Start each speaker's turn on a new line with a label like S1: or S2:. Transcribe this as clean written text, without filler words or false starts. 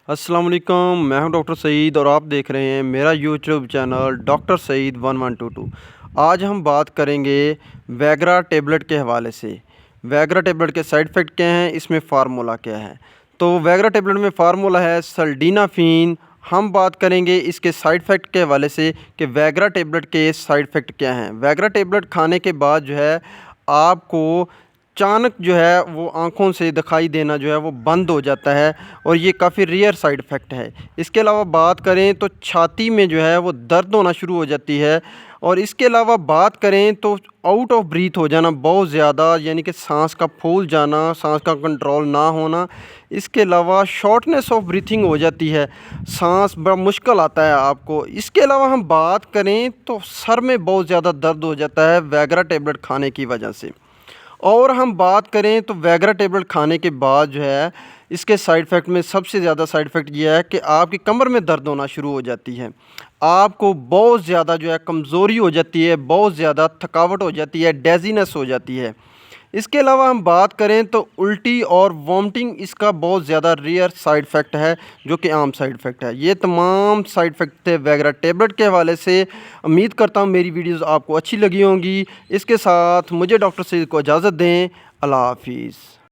S1: अस्सलाम वालेकुम, मैं हूं डॉक्टर सईद और आप देख रहे हैं मेरा यूट्यूब चैनल डॉक्टर सईद 1122। आज हम बात करेंगे वैगरा टेबलेट के हवाले से। वैगरा टेबलेट के साइड इफ़ेक्ट क्या हैं, इसमें फार्मूला क्या है। तो वैगरा टेबलेट में फार्मूला है सल्डीनाफीन। हम बात करेंगे इसके साइड इफ़ेक्ट के हवाले से कि वैगरा टेबलेट के साइड इफ़ेक्ट क्या हैं। वैगरा टेबलेट खाने के बाद जो है आपको अचानक जो है वो आँखों से दिखाई देना जो है वो बंद हो जाता है और ये काफ़ी रेयर साइड इफ़ेक्ट है। इसके अलावा बात करें तो छाती में जो है वो दर्द होना शुरू हो जाती है और इसके अलावा बात करें तो आउट ऑफ ब्रीथ हो जाना बहुत ज़्यादा, यानी कि सांस का फूल जाना, सांस का कंट्रोल ना होना। इसके अलावा शॉर्टनेस ऑफ ब्रीथिंग हो जाती है, सांस बड़ा मुश्किल आता है आपको। इसके अलावा हम बात करें तो सर में बहुत ज़्यादा दर्द हो जाता है वैगरा टेबलेट खाने की वजह से। और हम बात करें तो वैगरा टेबलेट खाने के बाद जो है इसके साइड इफ़ेक्ट में सबसे ज़्यादा साइड इफ़ेक्ट ये है कि आपकी कमर में दर्द होना शुरू हो जाती है, आपको बहुत ज़्यादा जो है कमज़ोरी हो जाती है, बहुत ज़्यादा थकावट हो जाती है, डेज़ीनेस हो जाती है। इसके अलावा हम बात करें तो उल्टी और वॉमिटिंग इसका बहुत ज़्यादा रेयर साइड इफ़ेक्ट है, जो कि आम साइड इफ़ेक्ट है। ये तमाम साइड इफ़ेक्ट थे वैगरा टेबलेट के हवाले से। उम्मीद करता हूँ मेरी वीडियोज़ आपको अच्छी लगी होंगी। इसके साथ मुझे डॉक्टर सईद को इजाज़त दें। अल्लाह हाफ़िज़।